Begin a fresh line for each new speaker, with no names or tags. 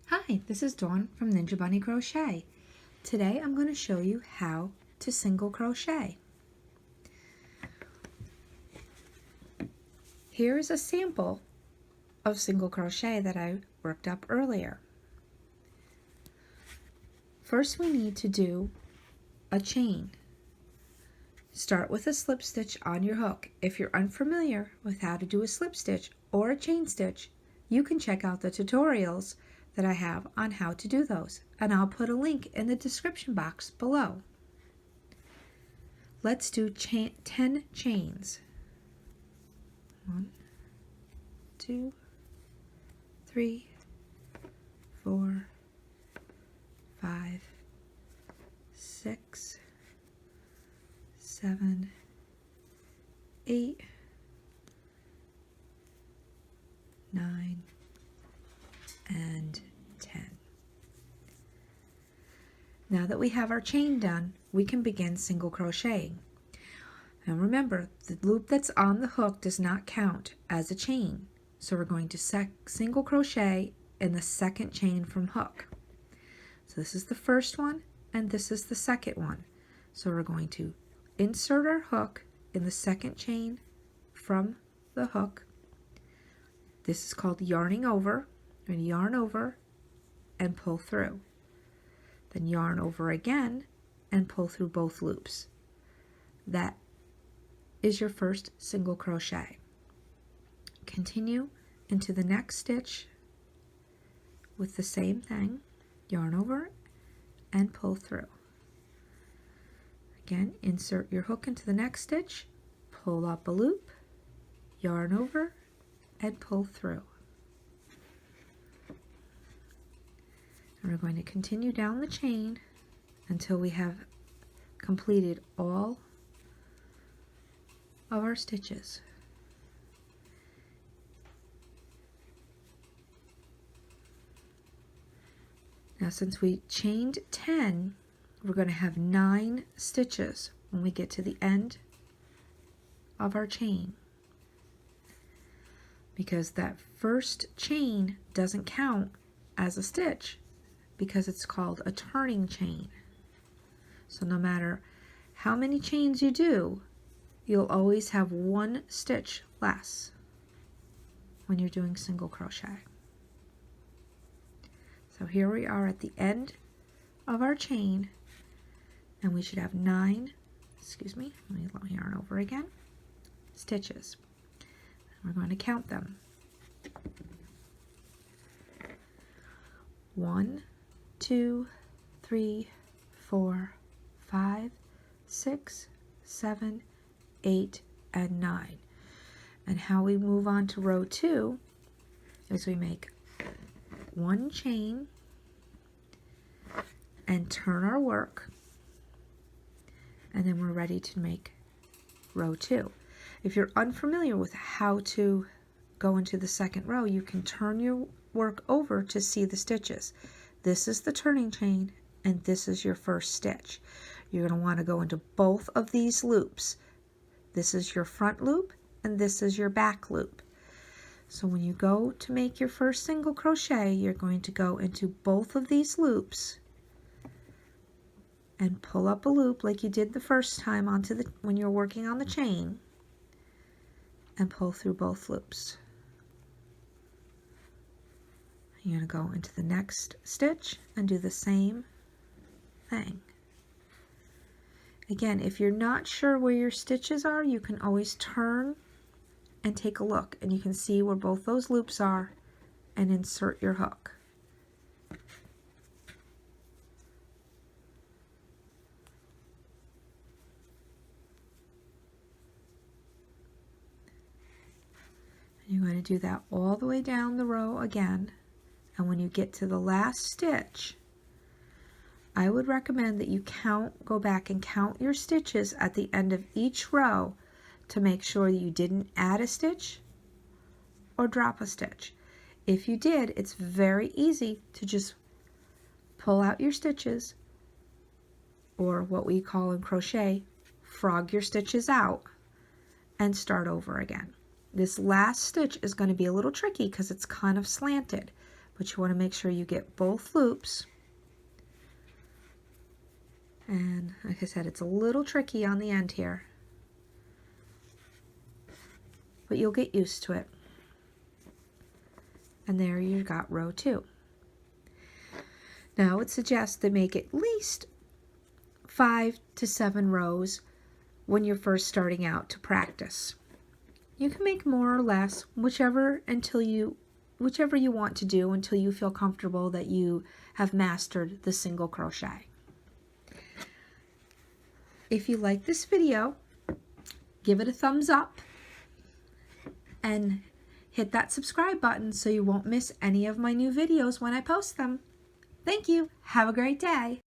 Hi, this is Dawn from Ninja Bunny Crochet. Today I'm going to show you how to single crochet. Here is a sample of single crochet that I worked up earlier. First we need to do a chain. Start with a slip stitch on your hook. If you're unfamiliar with how to do a slip stitch or a chain stitch, you can check out the tutorials that I have on how to do those, and I'll put a link in the description box below. Let's do 10 chains. 1, 2, 3, 4, 5, 6, 7, 8, 9, and 10. Now that we have our chain done, we can begin single crocheting. And remember, the loop that's on the hook does not count as a chain. So we're going to single crochet in the second chain from hook. So this is the first one and this is the second one. So we're going to insert our hook in the second chain from the hook. This is called yarning over. We're going to yarn over and pull through. Then yarn over again and pull through both loops. That is your first single crochet. Continue into the next stitch with the same thing. Yarn over and pull through. Again, insert your hook into the next stitch, pull up a loop, yarn over and pull through. And we're going to continue down the chain until we have completed all of our stitches. Now since we chained 10, we're going to have 9 stitches when we get to the end of our chain, because that first chain doesn't count as a stitch because it's called a turning chain. So no matter how many chains you do, you'll always have 1 stitch less when you're doing single crochet. So here we are at the end of our chain, and we should have 9, let me yarn over again, stitches. And we're going to count them. 1, 2, 3, 4, 5, 6, 7, 8, and 9. And how we move on to row 2 is we make 1 chain and turn our work, and then we're ready to make row 2. If you're unfamiliar with how to go into the second row, you can turn your work over to see the stitches. This is the turning chain and this is your first stitch. You're going to want to go into both of these loops. This is your front loop and this is your back loop. So when you go to make your first single crochet, you're going to go into both of these loops and pull up a loop like you did the first time when you're working on the chain, and pull through both loops. You're going to go into the next stitch and do the same thing. Again, if you're not sure where your stitches are, you can always turn and take a look, and you can see where both those loops are and insert your hook. You're going to do that all the way down the row again, and when you get to the last stitch, I would recommend that you go back and count your stitches at the end of each row to make sure you didn't add a stitch or drop a stitch. If you did, it's very easy to just pull out your stitches, or what we call in crochet, frog your stitches out, and start over again. This last stitch is going to be a little tricky because it's kind of slanted, but you want to make sure you get both loops. And like I said, it's a little tricky on the end here, but you'll get used to it. And there you got row 2. Now it suggests to make at least 5 to 7 rows when you're first starting out to practice. You can make more or less, whichever you want to do until you feel comfortable that you have mastered the single crochet. If you like this video, give it a thumbs up and hit that subscribe button so you won't miss any of my new videos when I post them. Thank you. Have a great day.